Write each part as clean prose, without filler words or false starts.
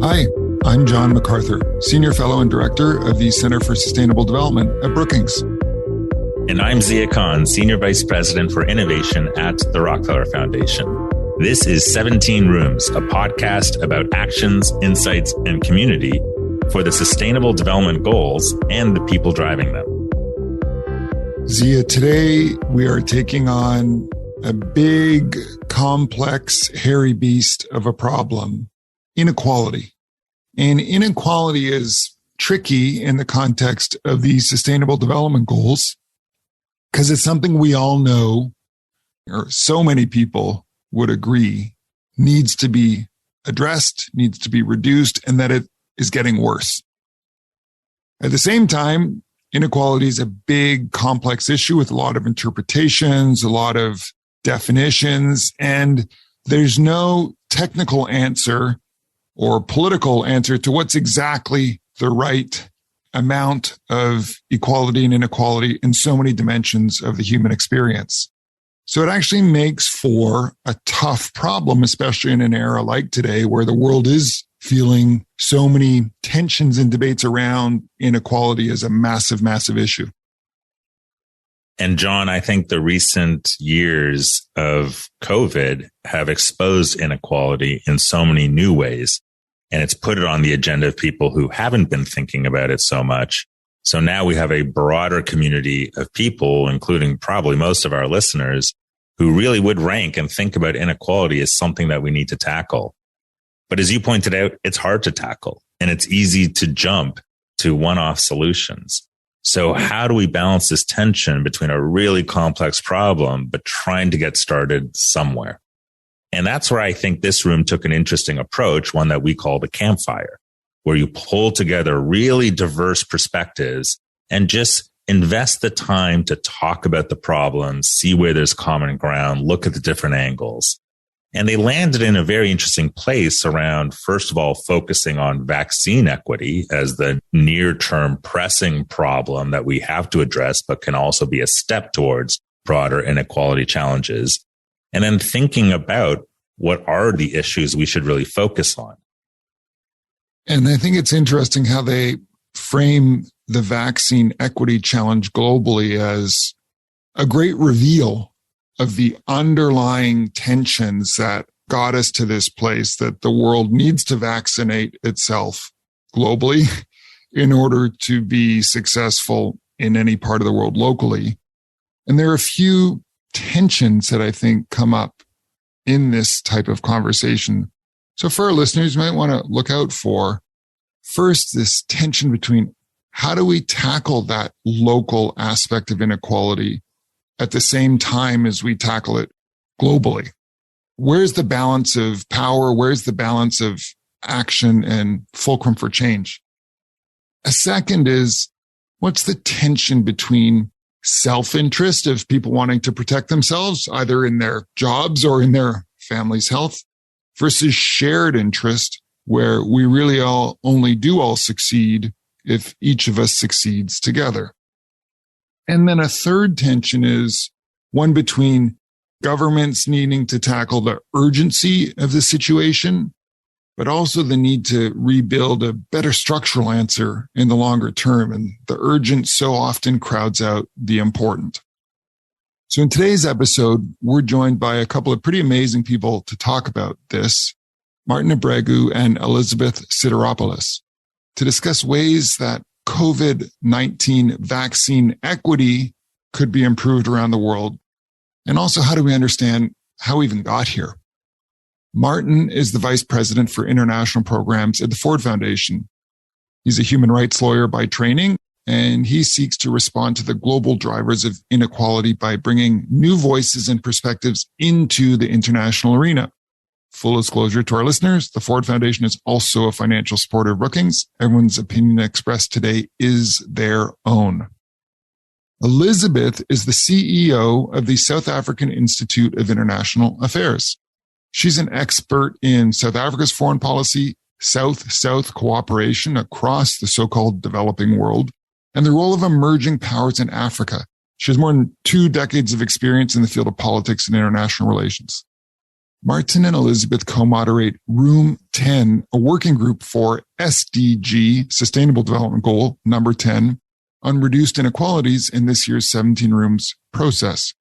Hi, I'm John MacArthur, Senior Fellow and Director of the Center for Sustainable Development at Brookings. And I'm Zia Khan, Senior Vice President for Innovation at the Rockefeller Foundation. This is 17 Rooms, a podcast about actions, insights, and community for the Sustainable Development Goals and the people driving them. Zia, today we are taking on a big, complex, hairy beast of a problem, inequality. And inequality is tricky in the context of the Sustainable Development Goals because it's something we all know, or so many people would agree, needs to be addressed, needs to be reduced, and that it is getting worse. At the same time, inequality is a big, complex issue with a lot of interpretations, a lot of definitions, and there's no technical answer or political answer to what's exactly the right amount of equality and inequality in so many dimensions of the human experience. So it actually makes for a tough problem, especially in an era like today where the world is feeling so many tensions and debates around inequality as a massive, massive issue. And John, I think the recent years of COVID have exposed inequality in so many new ways. And it's put it on the agenda of people who haven't been thinking about it so much. So now we have a broader community of people, including probably most of our listeners, who really would rank and think about inequality as something that we need to tackle. But as you pointed out, it's hard to tackle and it's easy to jump to one-off solutions. So how do we balance this tension between a really complex problem, but trying to get started somewhere? And that's where I think this room took an interesting approach, one that we call the campfire, where you pull together really diverse perspectives and just invest the time to talk about the problems, see where there's common ground, look at the different angles. And they landed in a very interesting place around, first of all, focusing on vaccine equity as the near-term pressing problem that we have to address, but can also be a step towards broader inequality challenges. And then thinking about what are the issues we should really focus on. And I think it's interesting how they frame the vaccine equity challenge globally as a great reveal of the underlying tensions that got us to this place that the world needs to vaccinate itself globally in order to be successful in any part of the world locally. And there are a few tensions that I think come up in this type of conversation. So for our listeners, you might want to look out for first this tension between how do we tackle that local aspect of inequality at the same time as we tackle it globally? Where's the balance of power? Where's the balance of action and fulcrum for change? A second is, what's the tension between self-interest of people wanting to protect themselves, either in their jobs or in their family's health, versus shared interest, where we really only succeed if each of us succeeds together. And then a third tension is one between governments needing to tackle the urgency of the situation, but also the need to rebuild a better structural answer in the longer term. And the urgent so often crowds out the important. So in today's episode, we're joined by a couple of pretty amazing people to talk about this, Martin Abregu and Elizabeth Sideropoulos, to discuss ways that COVID-19 vaccine equity could be improved around the world. And also, how do we understand how we even got here? Martin is the Vice President for International Programs at the Ford Foundation. He's a human rights lawyer by training, and he seeks to respond to the global drivers of inequality by bringing new voices and perspectives into the international arena. Full disclosure to our listeners, the Ford Foundation is also a financial supporter of Brookings. Everyone's opinion expressed today is their own. Elizabeth is the CEO of the South African Institute of International Affairs. She's an expert in South Africa's foreign policy, South-South cooperation across the so-called developing world, and the role of emerging powers in Africa. She has more than 2 decades of experience in the field of politics and international relations. Martin and Elizabeth co-moderate Room 10, a working group for SDG, Sustainable Development Goal number 10, on reduced inequalities in this year's 17 Rooms process.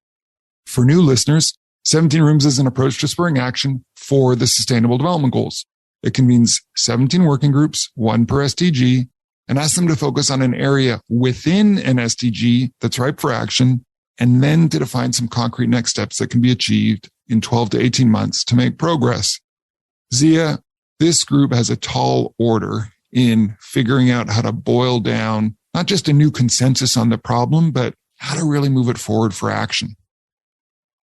For new listeners, 17 Rooms is an approach to spurring action for the Sustainable Development Goals. It convenes 17 working groups, one per SDG, and asks them to focus on an area within an SDG that's ripe for action, and then to define some concrete next steps that can be achieved in 12 to 18 months to make progress. Zia, this group has a tall order in figuring out how to boil down not just a new consensus on the problem, but how to really move it forward for action.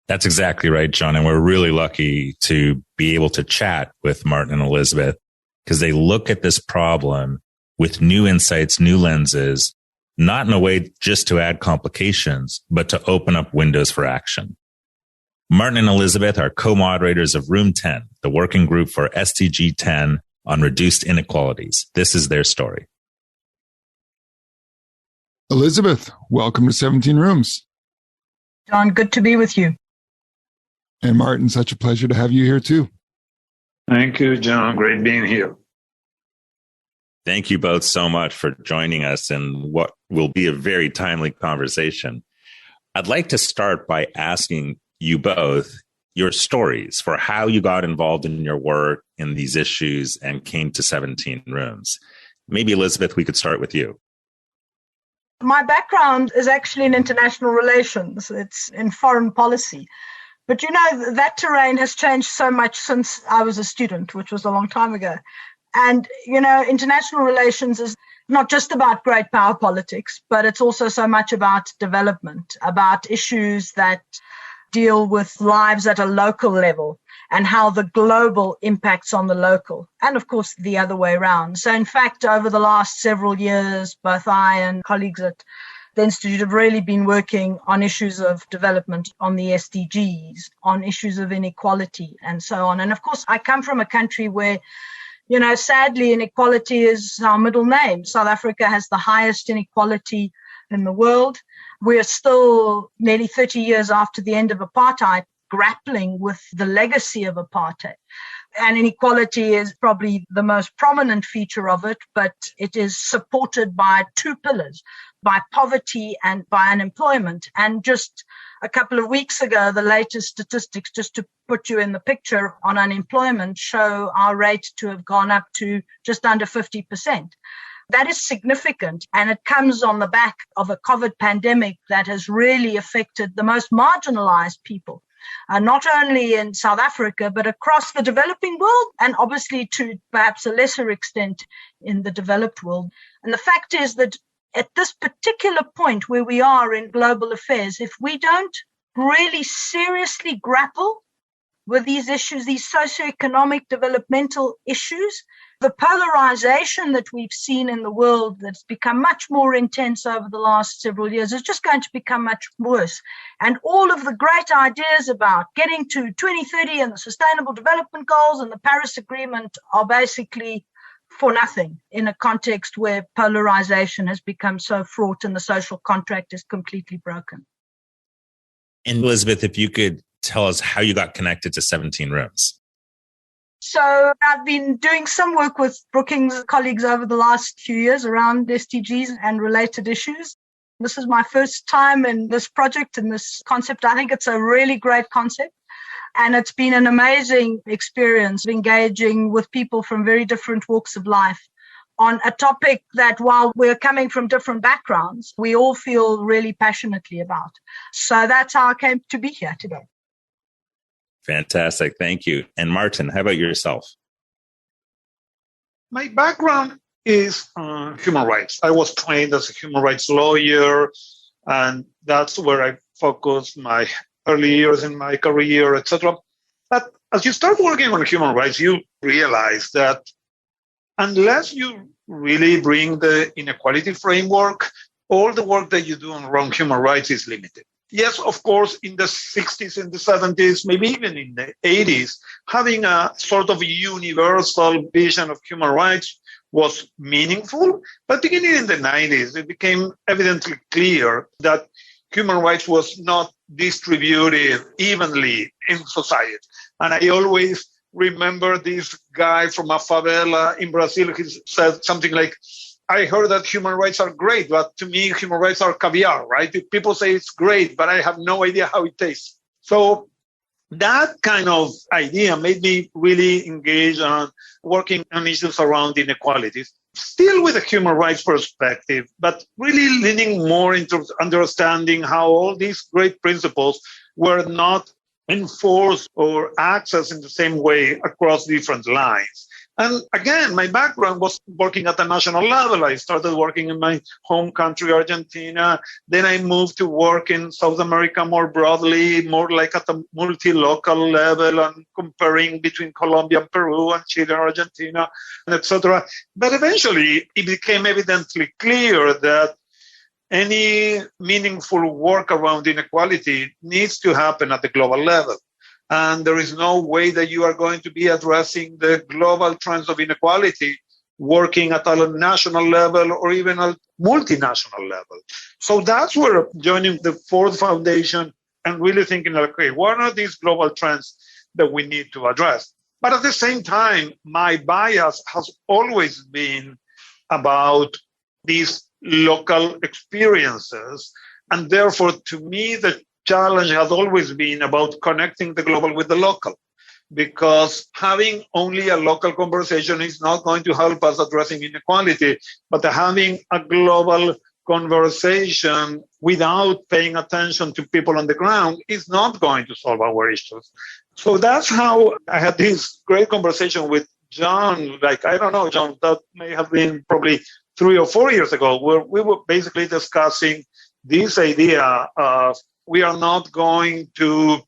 That's exactly right, John. And we're really lucky to be able to chat with Martin and Elizabeth because they look at this problem with new insights, new lenses, not in a way just to add complications, but to open up windows for action. Martin and Elizabeth are co-moderators of Room 10, the working group for SDG 10 on reduced inequalities. This is their story. Elizabeth, welcome to 17 Rooms. John, good to be with you. And Martin, such a pleasure to have you here too. Thank you, John. Great being here. Thank you both so much for joining us in what will be a very timely conversation. I'd like to start by asking you both your stories for how you got involved in your work in these issues and came to 17 Rooms. Maybe, Elizabeth, we could start with you. My background is actually in international relations. It's in foreign policy. But you know, that terrain has changed so much since I was a student, which was a long time ago. And, you know, international relations is not just about great power politics, but it's also so much about development, about issues that deal with lives at a local level and how the global impacts on the local, and of course the other way around. So in fact, over the last several years, both I and colleagues at the Institute have really been working on issues of development, on the SDGs, on issues of inequality and so on. And of course, I come from a country where, you know, sadly, inequality is our middle name. South Africa has the highest inequality in the world. We are still nearly 30 years after the end of apartheid, grappling with the legacy of apartheid. And inequality is probably the most prominent feature of it, but it is supported by two pillars, by poverty and by unemployment. And just a couple of weeks ago, the latest statistics, just to put you in the picture on unemployment, show our rate to have gone up to just under 50%. That is significant, and it comes on the back of a COVID pandemic that has really affected the most marginalized people, not only in South Africa, but across the developing world, and obviously to perhaps a lesser extent in the developed world. And the fact is that at this particular point where we are in global affairs, if we don't really seriously grapple with these issues, these socioeconomic developmental issues, the polarization that we've seen in the world that's become much more intense over the last several years is just going to become much worse. And all of the great ideas about getting to 2030 and the Sustainable Development Goals and the Paris Agreement are basically for nothing in a context where polarization has become so fraught and the social contract is completely broken. And Elizabeth, if you could tell us how you got connected to 17 Rooms. So I've been doing some work with Brookings colleagues over the last few years around SDGs and related issues. This is my first time in this project and this concept. I think it's a really great concept. And it's been an amazing experience engaging with people from very different walks of life on a topic that, while we're coming from different backgrounds, we all feel really passionately about. So that's how I came to be here today. Fantastic. Thank you. And Martin, how about yourself? My background is human rights. I was trained as a human rights lawyer, and that's where I focused my early years in my career, etc. But as you start working on human rights, you realize that unless you really bring the inequality framework, all the work that you do around human rights is limited. Yes, of course, in the 60s and the 70s, maybe even in the 80s, having a sort of universal vision of human rights was meaningful. But beginning in the 90s, it became evidently clear that human rights was not distributed evenly in society. And I always remember this guy from a favela in Brazil. He said something like, I heard that human rights are great, but to me, human rights are caviar, right? People say it's great, but I have no idea how it tastes. So that kind of idea made me really engage on working on issues around inequalities, still with a human rights perspective, but really leaning more into understanding how all these great principles were not enforced or accessed in the same way across different lines. And again, my background was working at the national level. I started working in my home country, Argentina. Then I moved to work in South America more broadly, more like at the multi-local level and comparing between Colombia and Peru and Chile and Argentina, and etc. But eventually, it became evidently clear that any meaningful work around inequality needs to happen at the global level. And there is no way that you are going to be addressing the global trends of inequality working at a national level or even a multinational level. So that's where joining the Ford Foundation and really thinking, okay, what are these global trends that we need to address? But at the same time, my bias has always been about these local experiences. And therefore, to me, the challenge has always been about connecting the global with the local, because having only a local conversation is not going to help us addressing inequality, but having a global conversation without paying attention to people on the ground is not going to solve our issues. So that's how I had this great conversation with John, like, I don't know, John, that may have been probably 3 or 4 years ago, where we were basically discussing this idea of we are not going to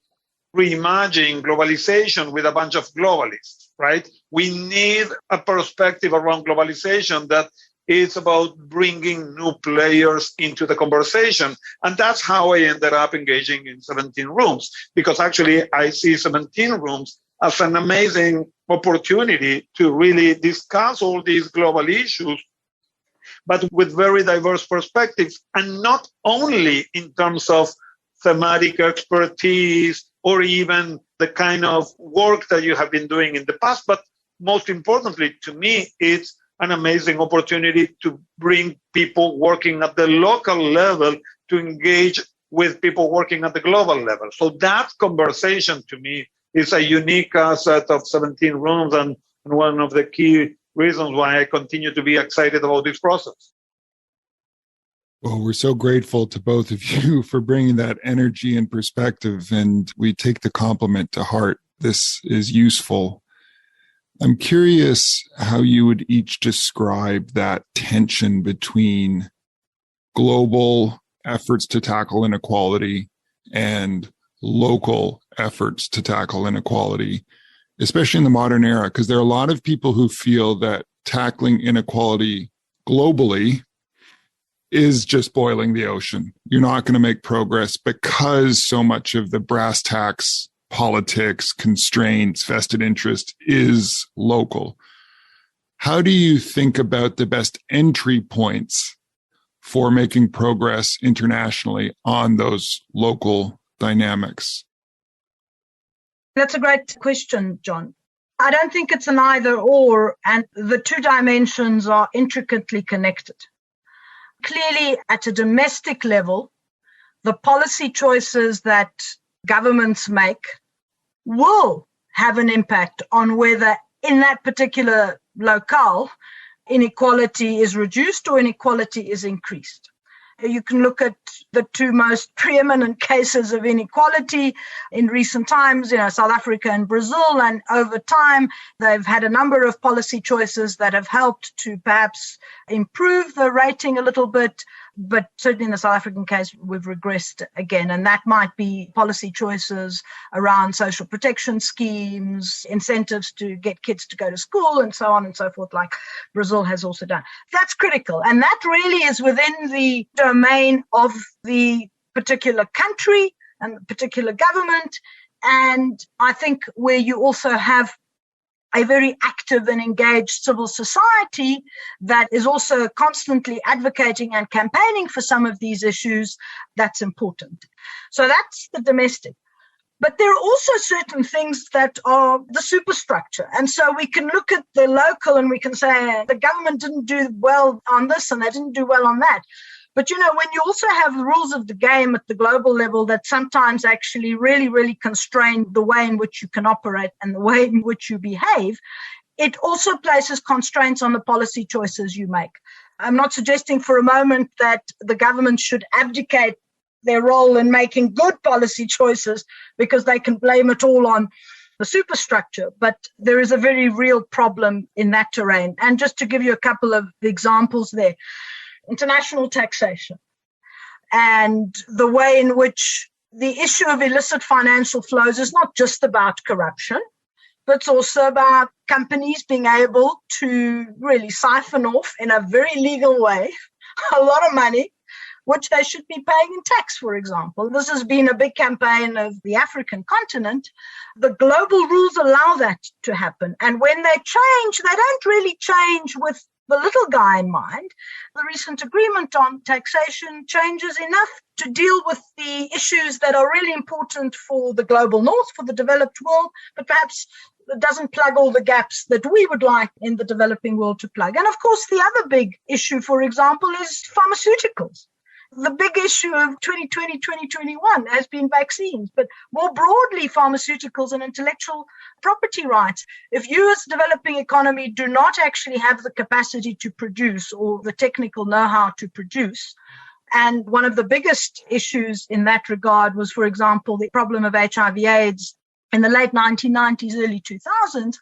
reimagine globalization with a bunch of globalists, right? We need a perspective around globalization that is about bringing new players into the conversation. And that's how I ended up engaging in 17 Rooms, because actually I see 17 Rooms as an amazing opportunity to really discuss all these global issues, but with very diverse perspectives, and not only in terms of thematic expertise or even the kind of work that you have been doing in the past. But most importantly, to me, it's an amazing opportunity to bring people working at the local level to engage with people working at the global level. So that conversation to me is a unique asset of 17 Rooms and one of the key reasons why I continue to be excited about this process. Well, we're so grateful to both of you for bringing that energy and perspective, and we take the compliment to heart. This is useful. I'm curious how you would each describe that tension between global efforts to tackle inequality and local efforts to tackle inequality, especially in the modern era, because there are a lot of people who feel that tackling inequality globally is just boiling the ocean. You're not going to make progress because so much of the brass tacks, politics, constraints, vested interest is local. How do you think about the best entry points for making progress internationally on those local dynamics? That's a great question, John. I don't think it's an either or, and the two dimensions are intricately connected. Clearly, at a domestic level, the policy choices that governments make will have an impact on whether in that particular locale inequality is reduced or inequality is increased. You can look at the two most preeminent cases of inequality in recent times, South Africa and Brazil, and over time, they've had a number of policy choices that have helped to perhaps improve the rating a little bit, but certainly in the South African case, we've regressed again, and that might be policy choices around social protection schemes, incentives to get kids to go to school, and so on and so forth, like Brazil has also done. That's critical, and that really is within the domain of the particular country and the particular government. And I think where you also have a very active and engaged civil society that is also constantly advocating and campaigning for some of these issues, that's important. So that's the domestic. But there are also certain things that are the superstructure. And so we can look at the local and we can say the government didn't do well on this and they didn't do well on that. But, when you also have the rules of the game at the global level that sometimes actually really, really constrain the way in which you can operate and the way in which you behave, it also places constraints on the policy choices you make. I'm not suggesting for a moment that the government should abdicate their role in making good policy choices because they can blame it all on the superstructure. But there is a very real problem in that terrain. And just to give you a couple of examples there, international taxation and the way in which the issue of illicit financial flows is not just about corruption, but it's also about companies being able to really siphon off in a very legal way a lot of money, which they should be paying in tax, for example. This has been a big campaign of the African continent. The global rules allow that to happen. And when they change, they don't really change with the little guy in mind. The recent agreement on taxation changes enough to deal with the issues that are really important for the global north, for the developed world, but perhaps it doesn't plug all the gaps that we would like in the developing world to plug. And of course, the other big issue, for example, is pharmaceuticals. The big issue of 2020, 2021 has been vaccines, but more broadly, pharmaceuticals and intellectual property rights. If you as a developing economy do not actually have the capacity to produce or the technical know-how to produce, and one of the biggest issues in that regard was, for example, the problem of HIV/AIDS in the late 1990s, early 2000s,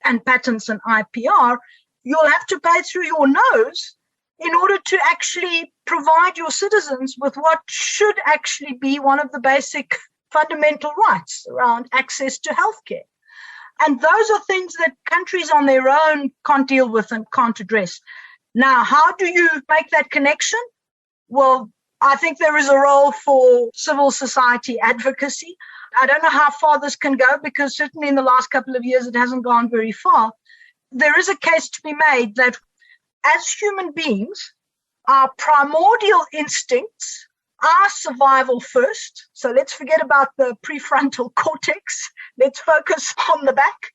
and patents and IPR, you'll have to pay through your nose in order to actually provide your citizens with what should actually be one of the basic fundamental rights around access to healthcare. And those are things that countries on their own can't deal with and can't address. Now, how do you make that connection? Well, I think there is a role for civil society advocacy. I don't know how far this can go because certainly in the last couple of years it hasn't gone very far. There is a case to be made that as human beings, our primordial instincts are survival first. So let's forget about the prefrontal cortex. Let's focus on the back.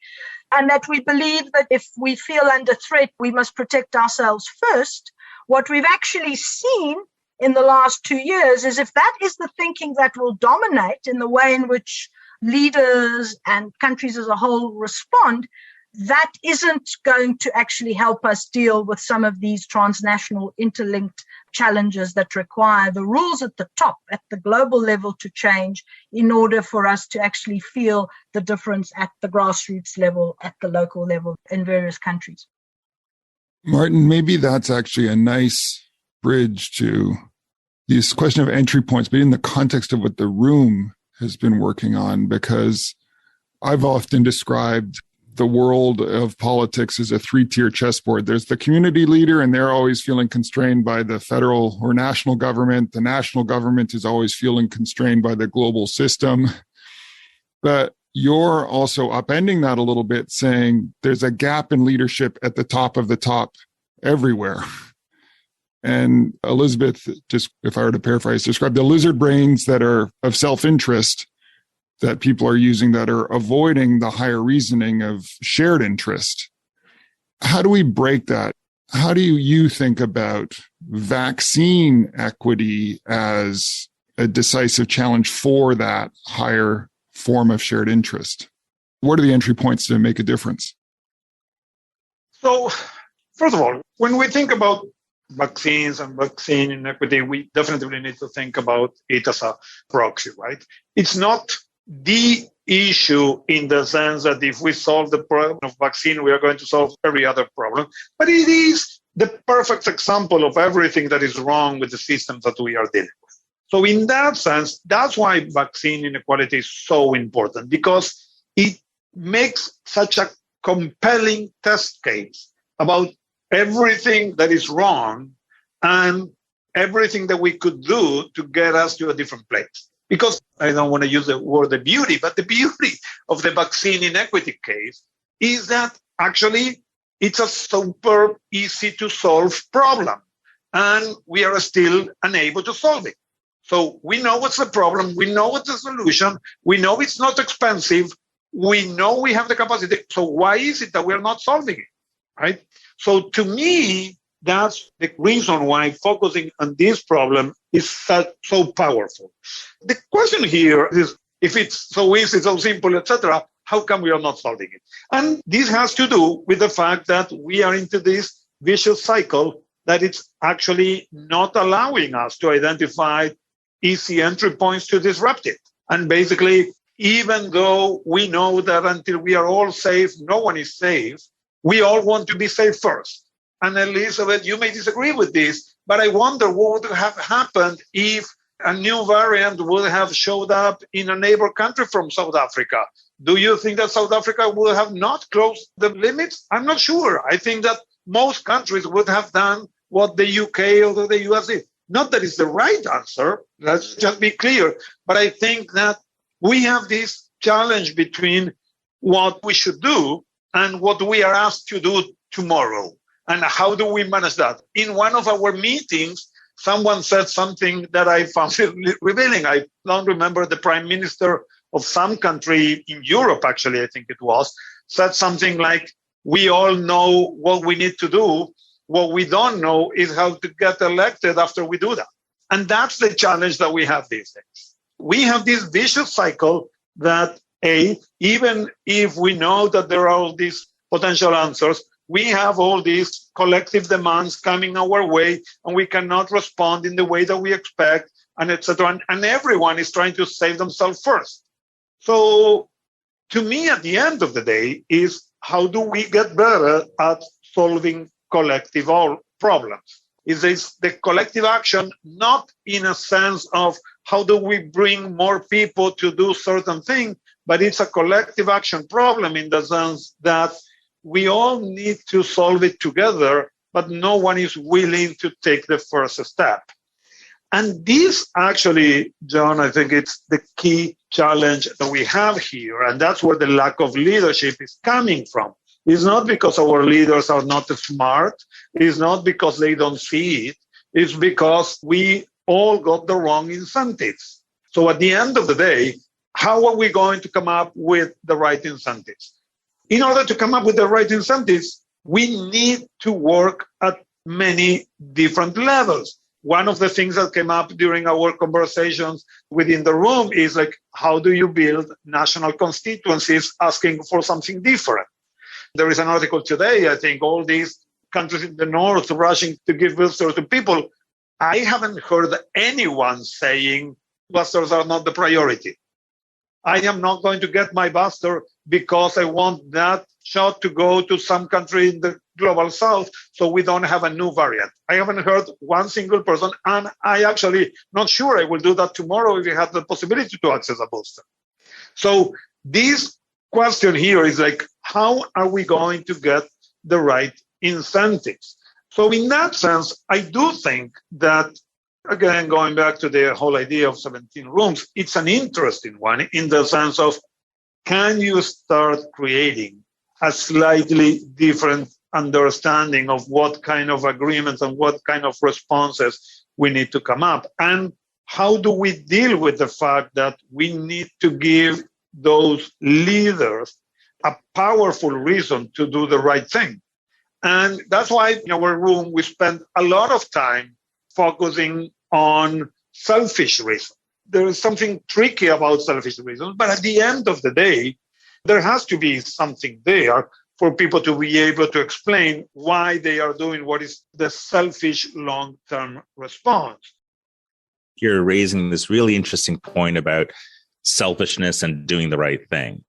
And that we believe that if we feel under threat, we must protect ourselves first. What we've actually seen in the last 2 years is if that is the thinking that will dominate in the way in which leaders and countries as a whole respond, that isn't going to actually help us deal with some of these transnational interlinked challenges that require the rules at the top, at the global level to change in order for us to actually feel the difference at the grassroots level, at the local level in various countries. Martin, maybe that's actually a nice bridge to this question of entry points, but in the context of what the room has been working on, because I've often described the world of politics is a three-tier chessboard. There's the community leader, and they're always feeling constrained by the federal or national government. The national government is always feeling constrained by the global system. But you're also upending that a little bit, saying there's a gap in leadership at the top of the top everywhere. And Elizabeth, just if I were to paraphrase, described the lizard brains that are of self-interest that people are using that are avoiding the higher reasoning of shared interest. How do we break that? How do you think about vaccine equity as a decisive challenge for that higher form of shared interest? What are the entry points to make a difference? So, first of all, when we think about vaccines and vaccine inequity, we definitely need to think about it as a proxy, right? It's not the issue in the sense that if we solve the problem of vaccine, we are going to solve every other problem. But it is the perfect example of everything that is wrong with the systems that we are dealing with. So in that sense, that's why vaccine inequality is so important, because it makes such a compelling test case about everything that is wrong and everything that we could do to get us to a different place. Because I don't want to use the word the beauty, but the beauty of the vaccine inequity case is that actually, it's a super easy to solve problem, and we are still unable to solve it. So we know what's the problem. We know what's the solution. We know it's not expensive. We know we have the capacity. So why is it that we're not solving it, right? So to me, that's the reason why focusing on this problem is so powerful. The question here is, if it's so easy, so simple, etc., how come we are not solving it? And this has to do with the fact that we are into this vicious cycle that it's actually not allowing us to identify easy entry points to disrupt it. And basically, even though we know that until we are all safe, no one is safe, we all want to be safe first. And Elizabeth, you may disagree with this, but I wonder what would have happened if a new variant would have showed up in a neighbor country from South Africa. Do you think that South Africa would have not closed the limits? I'm not sure. I think that most countries would have done what the UK or the US did. Not that it's the right answer, let's just be clear, but I think that we have this challenge between what we should do and what we are asked to do tomorrow. And how do we manage that? In one of our meetings, someone said something that I found revealing. I don't remember, the prime minister of some country in Europe, actually, I think it was, said something like, we all know what we need to do. What we don't know is how to get elected after we do that. And that's the challenge that we have these days. We have this vicious cycle that, even if we know that there are all these potential answers, we have all these collective demands coming our way, and we cannot respond in the way that we expect, and etc. And everyone is trying to save themselves first. So to me, at the end of the day, is how do we get better at solving collective problems? Is this the collective action, not in a sense of how do we bring more people to do certain things, but it's a collective action problem in the sense that we all need to solve it together, but no one is willing to take the first step. And this actually, John, I think it's the key challenge that we have here. And that's where the lack of leadership is coming from. It's not because our leaders are not smart. It's not because they don't see it. It's because we all got the wrong incentives. So at the end of the day, how are we going to come up with the right incentives? In order to come up with the right incentives, we need to work at many different levels. One of the things that came up during our conversations within the room is like, how do you build national constituencies asking for something different? There is an article today, I think, all these countries in the north rushing to give boosters to people. I haven't heard anyone saying boosters are not the priority. I am not going to get my booster because I want that shot to go to some country in the global south so we don't have a new variant. I haven't heard one single person, and I actually not sure I will do that tomorrow if you have the possibility to access a booster. So this question here is like, how are we going to get the right incentives? So in that sense, I do think that, again, going back to the whole idea of 17 rooms, it's an interesting one in the sense of, can you start creating a slightly different understanding of what kind of agreements and what kind of responses we need to come up? And how do we deal with the fact that we need to give those leaders a powerful reason to do the right thing? And that's why in our room, we spend a lot of time focusing on selfish reasons. There is something tricky about selfish reasons, but at the end of the day, there has to be something there for people to be able to explain why they are doing what is the selfish long-term response. You're raising this really interesting point about selfishness and doing the right thing.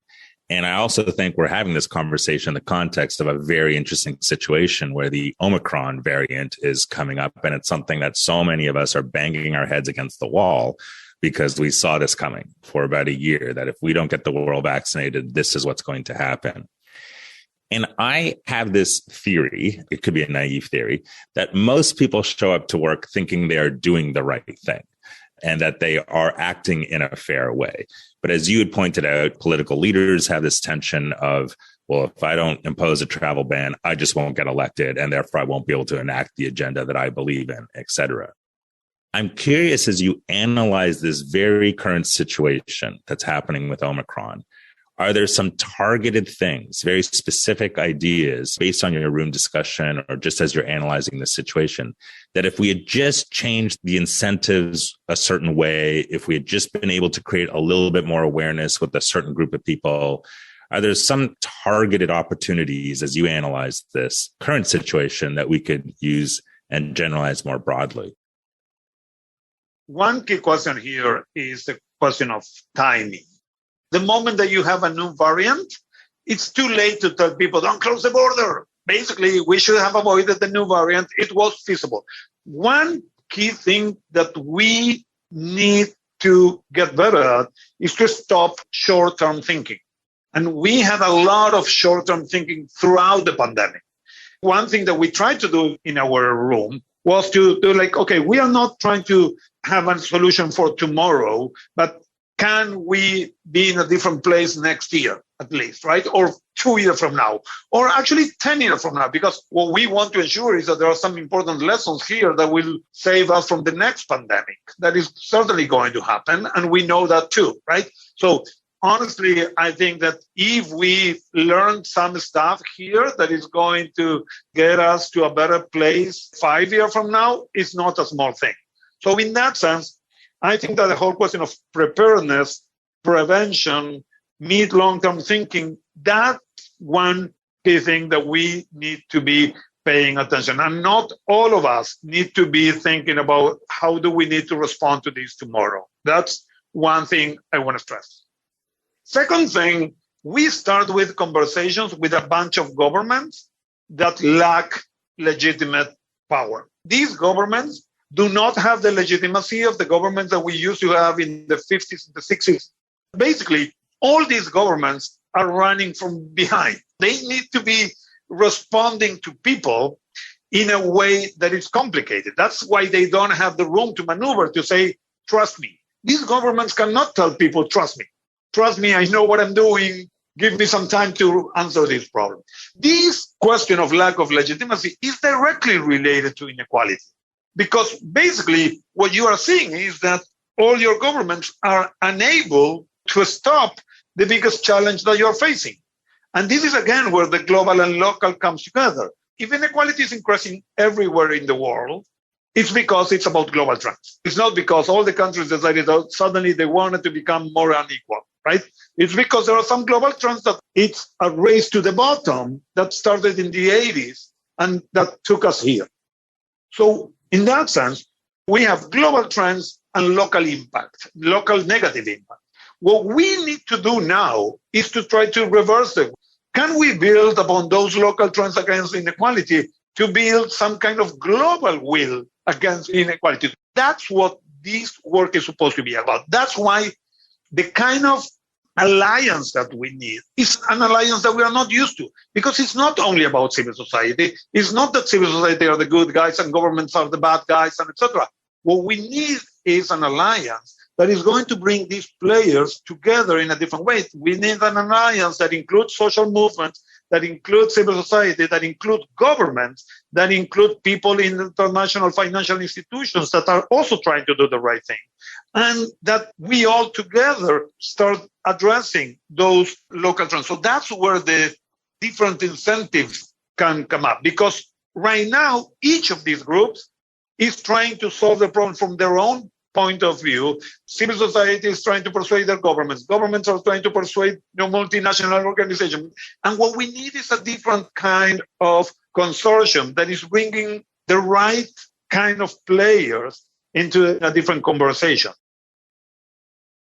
And I also think we're having this conversation in the context of a very interesting situation where the Omicron variant is coming up. And it's something that so many of us are banging our heads against the wall because we saw this coming for about a year, that if we don't get the world vaccinated, this is what's going to happen. And I have this theory, it could be a naive theory, that most people show up to work thinking they are doing the right thing and that they are acting in a fair way. But as you had pointed out, political leaders have this tension of well, if I don't impose a travel ban, I just won't get elected, and therefore I won't be able to enact the agenda that I believe in, et cetera. I'm curious, as you analyze this very current situation that's happening with Omicron, are there some targeted things, very specific ideas based on your room discussion or just as you're analyzing the situation, that if we had just changed the incentives a certain way, if we had just been able to create a little bit more awareness with a certain group of people, are there some targeted opportunities as you analyze this current situation that we could use and generalize more broadly? One key question here is the question of timing. The moment that you have a new variant, it's too late to tell people, don't close the border. Basically, we should have avoided the new variant. It was feasible. One key thing that we need to get better at is to stop short-term thinking. And we had a lot of short-term thinking throughout the pandemic. One thing that we tried to do in our room was to do okay, we are not trying to have a solution for tomorrow, but can we be in a different place next year, at least, right? Or 2 years from now, or actually 10 years from now, because what we want to ensure is that there are some important lessons here that will save us from the next pandemic. That is certainly going to happen, and we know that too, right? So honestly, I think that if we learn some stuff here that is going to get us to a better place 5 years from now, it's not a small thing. So in that sense, I think that the whole question of preparedness, prevention, mid-long-term thinking, that's one key thing that we need to be paying attention. And not all of us need to be thinking about how do we need to respond to this tomorrow. That's one thing I want to stress. Second thing, we start with conversations with a bunch of governments that lack legitimate power. These governments do not have the legitimacy of the governments that we used to have in the 50s and the 60s. Basically, all these governments are running from behind. They need to be responding to people in a way that is complicated. That's why they don't have the room to maneuver to say, trust me. These governments cannot tell people, trust me. Trust me, I know what I'm doing. Give me some time to answer this problem. This question of lack of legitimacy is directly related to inequality. Because basically, what you are seeing is that all your governments are unable to stop the biggest challenge that you're facing. And this is, again, where the global and local comes together. If inequality is increasing everywhere in the world, it's because it's about global trends. It's not because all the countries decided that suddenly they wanted to become more unequal, right? It's because there are some global trends that it's a race to the bottom that started in the 80s and that took us here. So in that sense, we have global trends and local impact, local negative impact. What we need to do now is to try to reverse them. Can we build upon those local trends against inequality to build some kind of global will against inequality? That's what this work is supposed to be about. That's why the kind of alliance that we need is an alliance that we are not used to, because it's not only about civil society. It's not that civil society are the good guys and governments are the bad guys, and etc. What we need is an alliance that is going to bring these players together in a different way. We need an alliance that includes social movements, that include civil society, that include governments, that include people in international financial institutions that are also trying to do the right thing. And that we all together start addressing those local trends. So that's where the different incentives can come up. Because right now, each of these groups is trying to solve the problem from their own point of view. Civil society is trying to persuade their governments. Governments are trying to persuade multinational organizations. And what we need is a different kind of consortium that is bringing the right kind of players into a different conversation.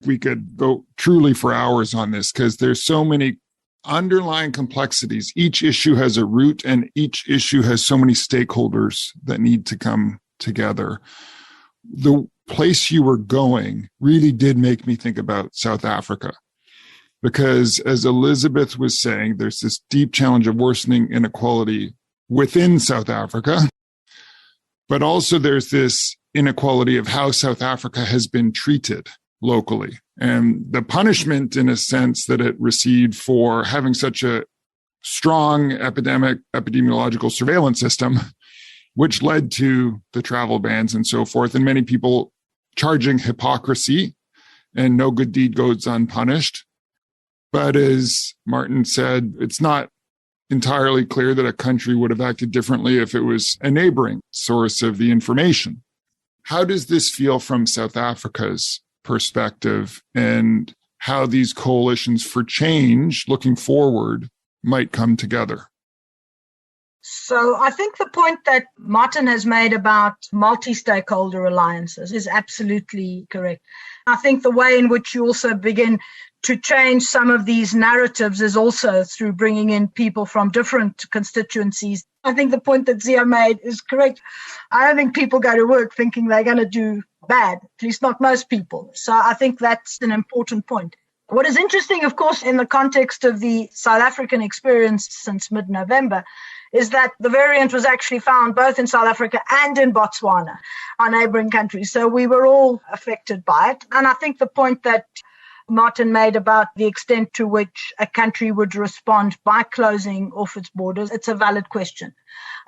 We could go truly for hours on this because there's so many underlying complexities. Each issue has a root and each issue has so many stakeholders that need to come together. The place you were going really did make me think about South Africa, because as Elizabeth was saying, there's this deep challenge of worsening inequality within South Africa, but also there's this inequality of how South Africa has been treated locally and the punishment in a sense that it received for having such a strong epidemiological surveillance system, which led to the travel bans and so forth, and many people charging hypocrisy and no good deed goes unpunished. But as Martin said, it's not entirely clear that a country would have acted differently if it was a neighboring source of the information. How does this feel from South Africa's perspective, and how these coalitions for change looking forward might come together? So I think the point that Martin has made about multi-stakeholder alliances is absolutely correct. I think the way in which you also begin to change some of these narratives is also through bringing in people from different constituencies. I think the point that Zia made is correct. I don't think people go to work thinking they're going to do bad, at least not most people. So I think that's an important point. What is interesting, of course, in the context of the South African experience since mid-November, is that the variant was actually found both in South Africa and in Botswana, our neighboring countries. So we were all affected by it. And I think the point that Martin made about the extent to which a country would respond by closing off its borders, it's a valid question.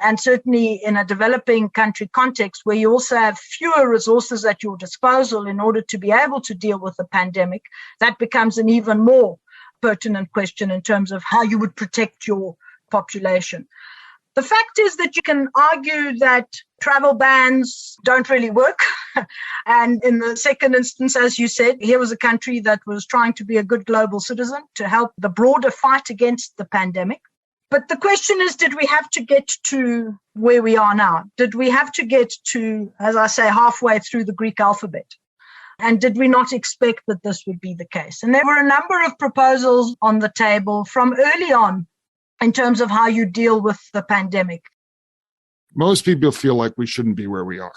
And certainly in a developing country context where you also have fewer resources at your disposal in order to be able to deal with the pandemic, that becomes an even more pertinent question in terms of how you would protect your population. The fact is that you can argue that travel bans don't really work. And in the second instance, as you said, here was a country that was trying to be a good global citizen to help the broader fight against the pandemic. But the question is, did we have to get to where we are now? Did we have to get to, as I say, halfway through the Greek alphabet? And did we not expect that this would be the case? And there were a number of proposals on the table from early on in terms of how you deal with the pandemic. Most people feel like we shouldn't be where we are.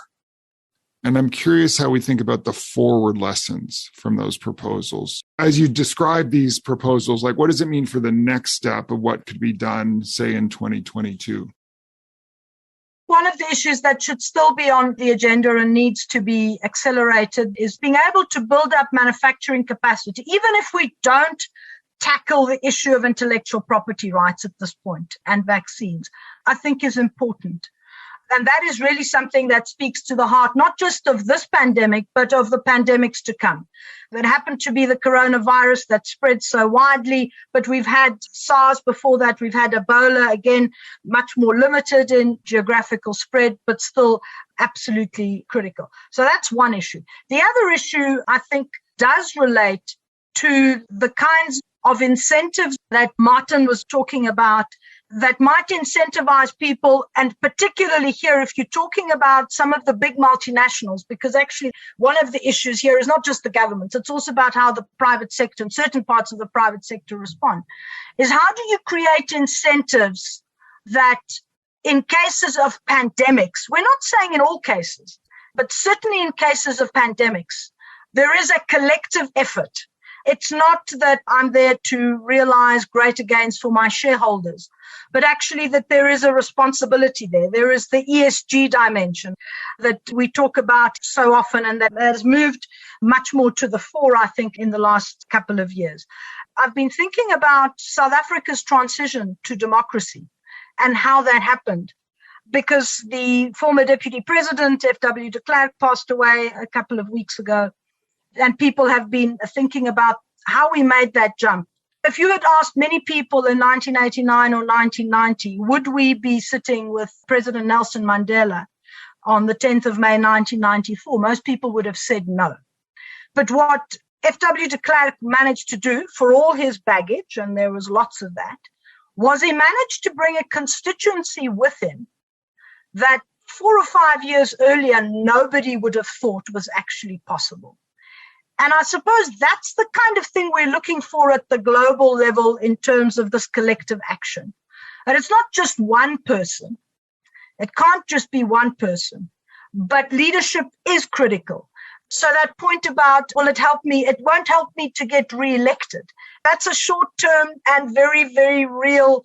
And I'm curious how we think about the forward lessons from those proposals. As you describe these proposals, like what does it mean for the next step of what could be done, say, in 2022? One of the issues that should still be on the agenda and needs to be accelerated is being able to build up manufacturing capacity, even if we don't tackle the issue of intellectual property rights at this point and vaccines, I think is important. And that is really something that speaks to the heart, not just of this pandemic, but of the pandemics to come. That happened to be the coronavirus that spread so widely, but we've had SARS before that. We've had Ebola, again, much more limited in geographical spread, but still absolutely critical. So that's one issue. The other issue, I think, does relate to the kinds of incentives that Martin was talking about that might incentivize people, and particularly here, if you're talking about some of the big multinationals, because actually one of the issues here is not just the government, it's also about how the private sector and certain parts of the private sector respond, is how do you create incentives that in cases of pandemics, we're not saying in all cases, but certainly in cases of pandemics, there is a collective effort. It's not that I'm there to realize greater gains for my shareholders, but actually that there is a responsibility there. There is the ESG dimension that we talk about so often and that has moved much more to the fore, I think, in the last couple of years. I've been thinking about South Africa's transition to democracy and how that happened, because the former deputy president, F.W. de Klerk, passed away a couple of weeks ago. And people have been thinking about how we made that jump. If you had asked many people in 1989 or 1990, would we be sitting with President Nelson Mandela on the 10th of May 1994, most people would have said no. But what F.W. de Klerk managed to do, for all his baggage, and there was lots of that, was he managed to bring a constituency with him that 4 or 5 years earlier nobody would have thought was actually possible. And I suppose that's the kind of thing we're looking for at the global level in terms of this collective action. And it's not just one person. It can't just be one person. But leadership is critical. So that point about, will it help me? It won't help me to get re-elected. That's a short-term and very, very real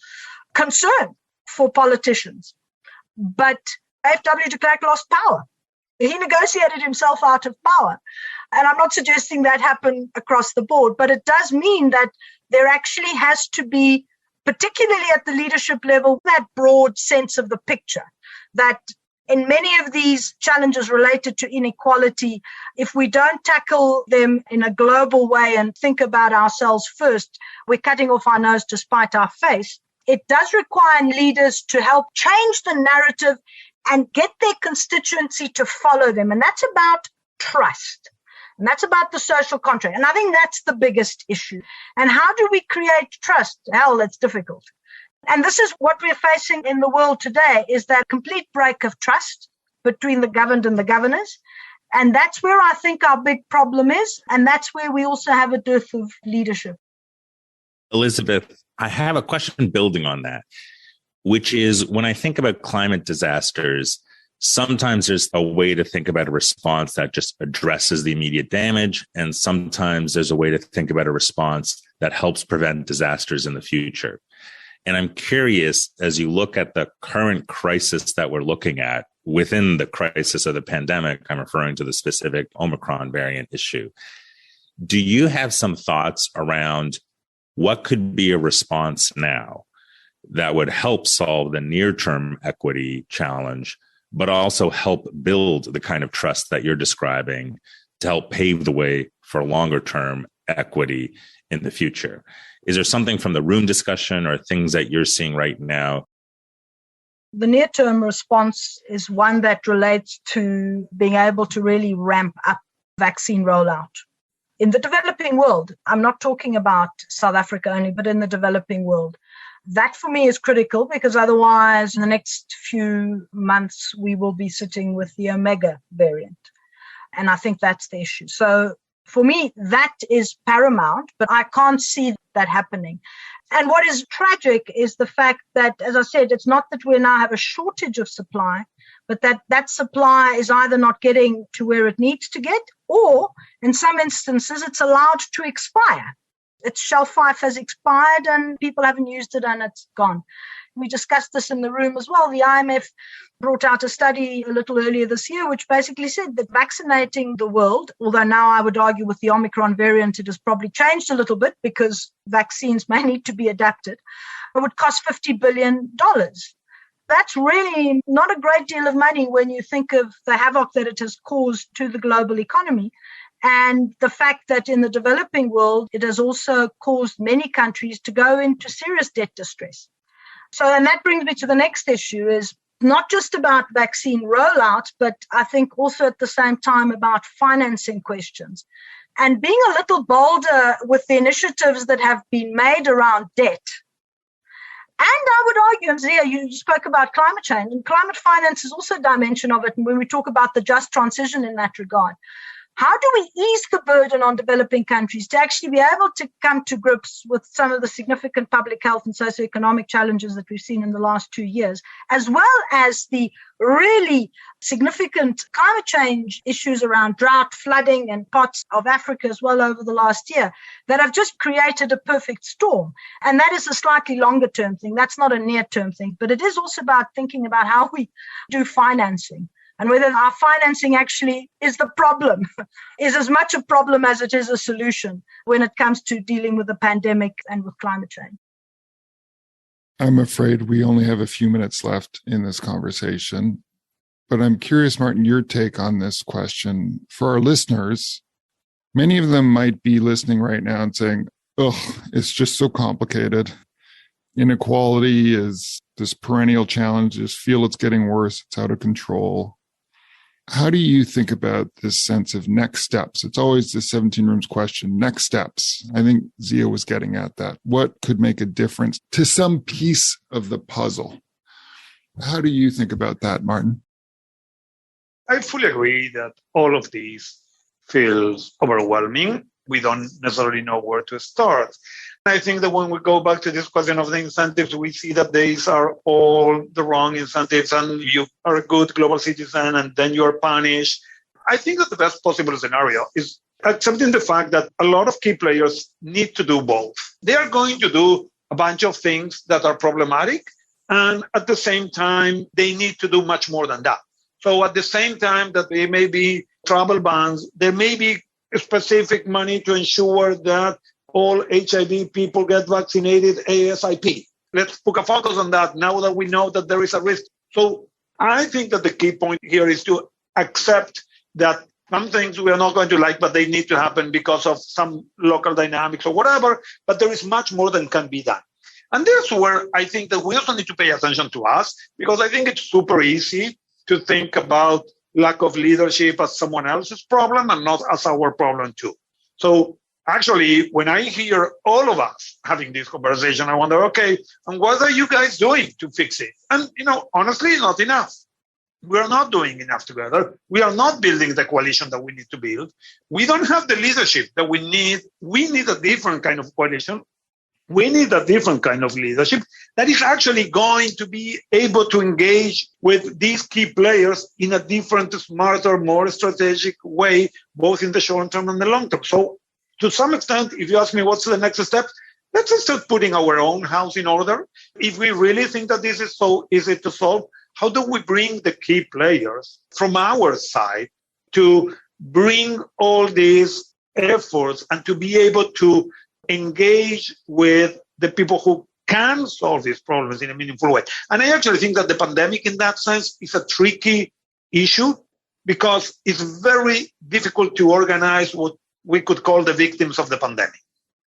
concern for politicians. But F.W. de Klerk lost power. He negotiated himself out of power. And I'm not suggesting that happen across the board, but it does mean that there actually has to be particularly at the leadership level, that broad sense of the picture, that in many of these challenges related to inequality, if we don't tackle them in a global way and think about ourselves first, we're cutting off our nose to spite our face. It does require leaders to help change the narrative and get their constituency to follow them. And that's about trust. And that's about the social contract. And I think that's the biggest issue. And how do we create trust? Hell, it's difficult. And this is what we're facing in the world today, is that complete break of trust between the governed and the governors. And that's where I think our big problem is. And that's where we also have a dearth of leadership. Elizabeth, I have a question building on that, which is when I think about climate disasters, sometimes there's a way to think about a response that just addresses the immediate damage. And sometimes there's a way to think about a response that helps prevent disasters in the future. And I'm curious, as you look at the current crisis that we're looking at within the crisis of the pandemic, I'm referring to the specific Omicron variant issue. Do you have some thoughts around what could be a response now that would help solve the near-term equity challenge, but also help build the kind of trust that you're describing to help pave the way for longer-term equity in the future? Is there something from the room discussion or things that you're seeing right now? The near-term response is one that relates to being able to really ramp up vaccine rollout. In the developing world, I'm not talking about South Africa only, but in the developing world. That for me is critical, because otherwise in the next few months, we will be sitting with the Omega variant. And I think that's the issue. So for me, that is paramount, but I can't see that happening. And what is tragic is the fact that, as I said, it's not that we now have a shortage of supply, but that supply is either not getting to where it needs to get, or in some instances, it's allowed to expire. Its shelf life has expired and people haven't used it and it's gone. We discussed this in the room as well. The IMF brought out a study a little earlier this year, which basically said that vaccinating the world, although now I would argue with the Omicron variant, it has probably changed a little bit because vaccines may need to be adapted, it would cost $50 billion. That's really not a great deal of money when you think of the havoc that it has caused to the global economy. And the fact that in the developing world, it has also caused many countries to go into serious debt distress. So, and that brings me to the next issue, is not just about vaccine rollout, but I think also at the same time about financing questions. And being a little bolder with the initiatives that have been made around debt. And I would argue, and Zia, you spoke about climate change, and climate finance is also a dimension of it. And when we talk about the just transition in that regard, how do we ease the burden on developing countries to actually be able to come to grips with some of the significant public health and socioeconomic challenges that we've seen in the last 2 years, as well as the really significant climate change issues around drought, flooding, and parts of Africa as well over the last year that have just created a perfect storm? And that is a slightly longer term thing. That's not a near term thing, but it is also about thinking about how we do financing. And whether our financing actually is the problem, is as much a problem as it is a solution when it comes to dealing with the pandemic and with climate change. I'm afraid we only have a few minutes left in this conversation, but I'm curious, Martin, your take on this question. For our listeners, many of them might be listening right now and saying, it's just so complicated. Inequality is this perennial challenge. Just feel it's getting worse. It's out of control. How do you think about this sense of next steps? It's always the 17 Rooms question, next steps. I think Zia was getting at that. What could make a difference to some piece of the puzzle? How do you think about that, Martin? I fully agree that all of these feels overwhelming. We don't necessarily know where to start. I think that when we go back to this question of the incentives, we see that these are all the wrong incentives, and you are a good global citizen and then you're punished. I think that the best possible scenario is accepting the fact that a lot of key players need to do both. They are going to do a bunch of things that are problematic, and at the same time, they need to do much more than that. So at the same time that there may be travel bans, there may be specific money to ensure that all HIV people get vaccinated ASAP. let's put a focus on that now that we know that there is a risk. So I think that the key point here is to accept that some things we are not going to like, but they need to happen because of some local dynamics or whatever, but there is much more than can be done. And that's where I think that we also need to pay attention to us, because I think it's super easy to think about lack of leadership as someone else's problem and not as our problem too. So actually, when I hear all of us having this conversation, I wonder, okay, and what are you guys doing to fix it? And, honestly, not enough. We are not doing enough together. We are not building the coalition that we need to build. We don't have the leadership that we need. We need a different kind of coalition. We need a different kind of leadership that is actually going to be able to engage with these key players in a different, smarter, more strategic way, both in the short term and the long term. So to some extent, if you ask me what's the next step, let's just start putting our own house in order. If we really think that this is so easy to solve, how do we bring the key players from our side to bring all these efforts and to be able to engage with the people who can solve these problems in a meaningful way? And I actually think that the pandemic in that sense is a tricky issue, because it's very difficult to organize what we could call the victims of the pandemic.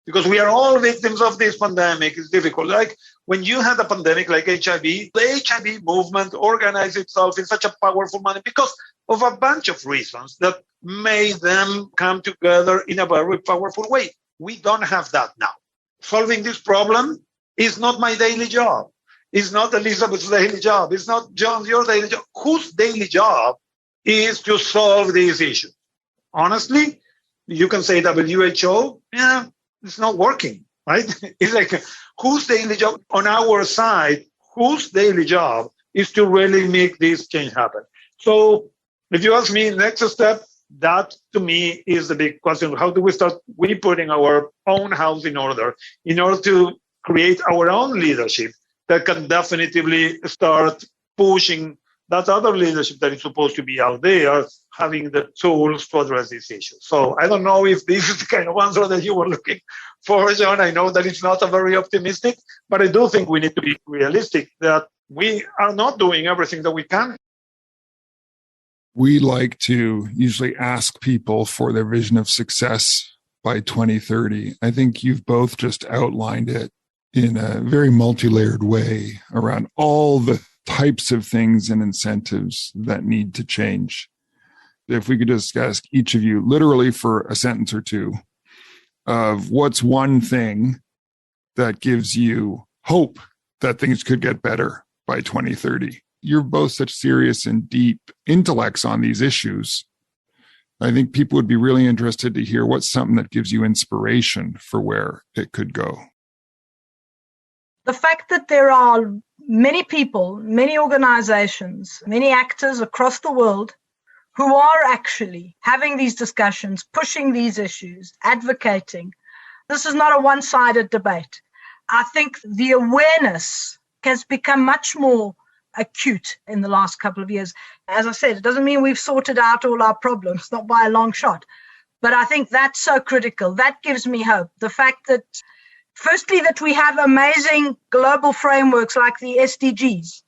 Because we are all victims of this pandemic. It's difficult. Like when you had a pandemic like HIV, the HIV movement organized itself in such a powerful manner because of a bunch of reasons that made them come together in a very powerful way. We don't have that now. Solving this problem is not my daily job. It's not Elizabeth's daily job. It's not John's, your daily job. Whose daily job is to solve these issues? Honestly, you can say WHO, it's not working, right? It's like, whose daily job on our side, whose daily job is to really make this change happen? So if you ask me, next step, that to me is the big question. How do we start putting our own house in order to create our own leadership that can definitively start pushing that other leadership that is supposed to be out there, having the tools to address these issues? So I don't know if this is the kind of answer that you were looking for, John. I know that it's not a very optimistic, but I do think we need to be realistic that we are not doing everything that we can. We like to usually ask people for their vision of success by 2030. I think you've both just outlined it in a very multi-layered way around all the types of things and incentives that need to change. If we could just ask each of you literally for a sentence or two of what's one thing that gives you hope that things could get better by 2030. You're both such serious and deep intellects on these issues. I think people would be really interested to hear what's something that gives you inspiration for where it could go. The fact that there are many people, many organizations, many actors across the world who are actually having these discussions, pushing these issues, advocating. This is not a one-sided debate. I think the awareness has become much more acute in the last couple of years. As I said, it doesn't mean we've sorted out all our problems, not by a long shot. But I think that's so critical. That gives me hope. The fact that, firstly, that we have amazing global frameworks like the SDGs,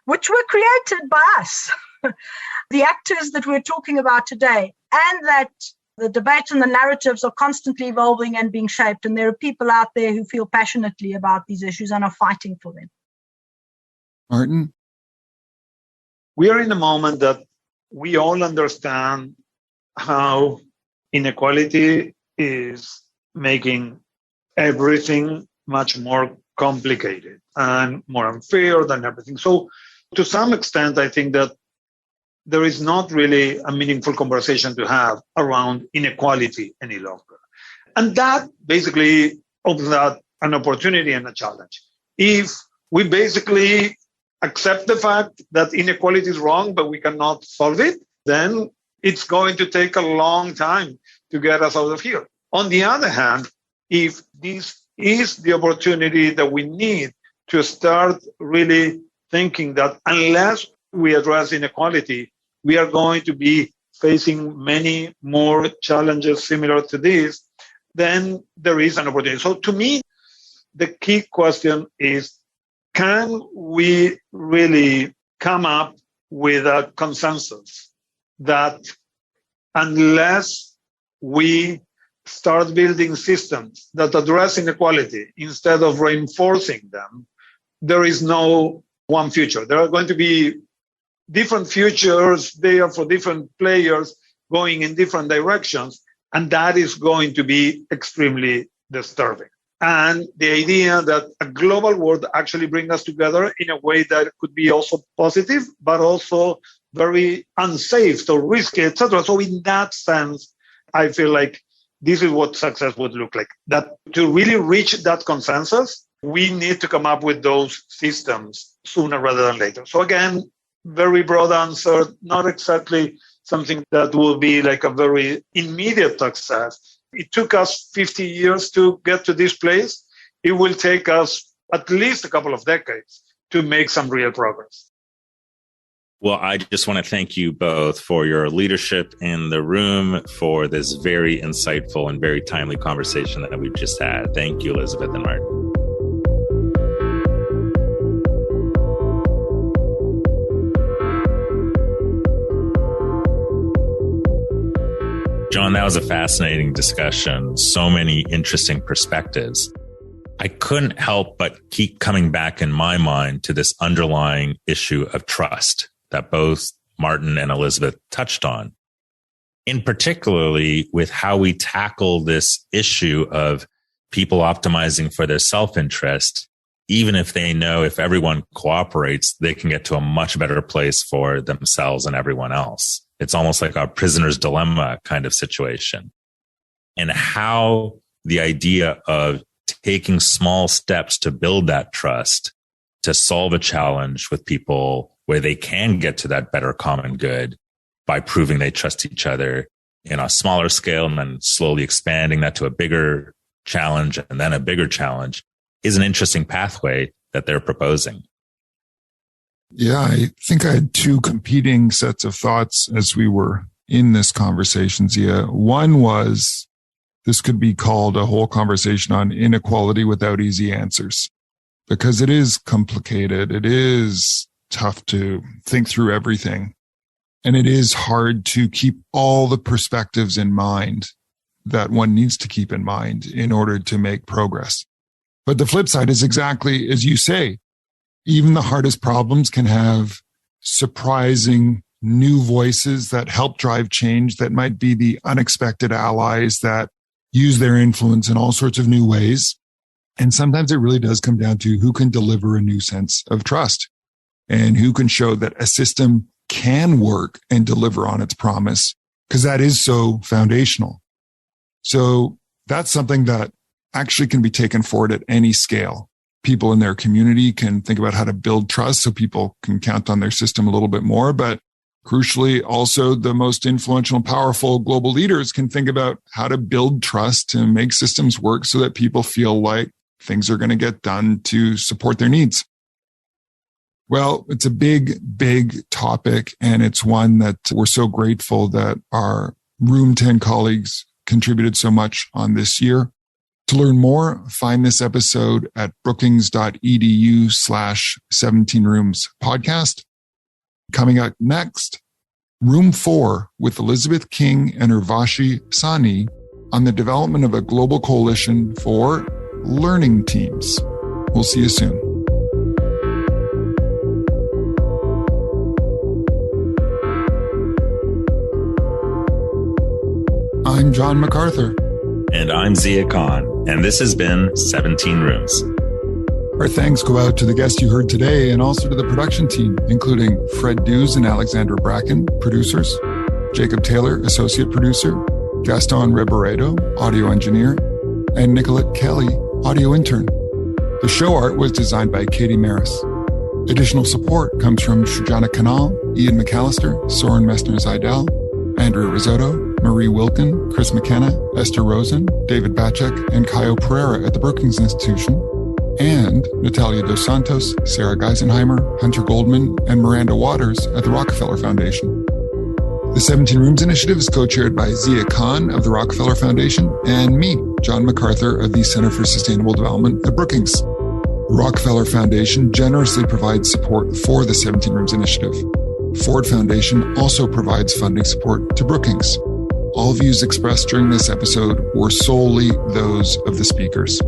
which were created by us, the actors that we're talking about today, and that the debate and the narratives are constantly evolving and being shaped. And there are people out there who feel passionately about these issues and are fighting for them. Martin? We are in a moment that we all understand how inequality is making everything much more complicated and more unfair than everything. So to some extent, I think that there is not really a meaningful conversation to have around inequality any longer. And that basically opens up an opportunity and a challenge. If we basically accept the fact that inequality is wrong, but we cannot solve it, then it's going to take a long time to get us out of here. On the other hand, if this is the opportunity that we need to start really thinking that unless we address inequality, we are going to be facing many more challenges similar to this, then there is an opportunity. So to me, the key question is can we really come up with a consensus that unless we start building systems that address inequality instead of reinforcing them, there is no one future. There are going to be different futures there for different players going in different directions, and that is going to be extremely disturbing. And the idea that a global world actually brings us together in a way that could be also positive, but also very unsafe, so risky, etc. So in that sense, I feel like this is what success would look like. That to really reach that consensus, we need to come up with those systems sooner rather than later. So again, very broad answer, not exactly something that will be like a very immediate success. It took us 50 years to get to this place. It will take us at least a couple of decades to make some real progress. Well, I just want to thank you both for your leadership in the room, for this very insightful and very timely conversation that we've just had. Thank you, Elizabeth and Martin. John, that was a fascinating discussion. So many interesting perspectives. I couldn't help but keep coming back in my mind to this underlying issue of trust that both Martin and Elizabeth touched on, in particularly with how we tackle this issue of people optimizing for their self-interest, even if they know if everyone cooperates, they can get to a much better place for themselves and everyone else. It's almost like a prisoner's dilemma kind of situation. And how the idea of taking small steps to build that trust, to solve a challenge with people where they can get to that better common good by proving they trust each other in a smaller scale and then slowly expanding that to a bigger challenge and then a bigger challenge is an interesting pathway that they're proposing. Yeah, I think I had two competing sets of thoughts as we were in this conversation, Zia. One was this could be called a whole conversation on inequality without easy answers, because it is complicated. It is tough to think through everything. And it is hard to keep all the perspectives in mind that one needs to keep in mind in order to make progress. But the flip side is exactly as you say. Even the hardest problems can have surprising new voices that help drive change, that might be the unexpected allies that use their influence in all sorts of new ways. And sometimes it really does come down to who can deliver a new sense of trust and who can show that a system can work and deliver on its promise, because that is so foundational. So that's something that actually can be taken forward at any scale. People in their community can think about how to build trust so people can count on their system a little bit more. But crucially, also the most influential and powerful global leaders can think about how to build trust to make systems work so that people feel like things are going to get done to support their needs. Well, it's a big, big topic, and it's one that we're so grateful that our Room 10 colleagues contributed so much on this year. To learn more, find this episode at brookings.edu/17 Rooms podcast. Coming up next, Room 4 with Elizabeth King and Urvashi Sani on the development of a global coalition for learning teams. We'll see you soon. I'm John MacArthur. And I'm Zia Khan, and this has been 17 Rooms. Our thanks go out to the guests you heard today and also to the production team, including Fred Dews and Alexandra Bracken, producers, Jacob Taylor, associate producer, Gaston Reboredo, audio engineer, and Nicolette Kelly, audio intern. The show art was designed by Katie Maris. Additional support comes from Shujana Kanal, Ian McAllister, Soren Messner-Zeidel, Andrea Risotto, Marie Wilkin, Chris McKenna, Esther Rosen, David Bacek, and Caio Pereira at the Brookings Institution, and Natalia Dos Santos, Sarah Geisenheimer, Hunter Goldman, and Miranda Waters at the Rockefeller Foundation. The 17 Rooms Initiative is co-chaired by Zia Khan of the Rockefeller Foundation and me, John MacArthur of the Center for Sustainable Development at Brookings. Rockefeller Foundation generously provides support for the 17 Rooms Initiative. Ford Foundation also provides funding support to Brookings. All views expressed during this episode were solely those of the speakers.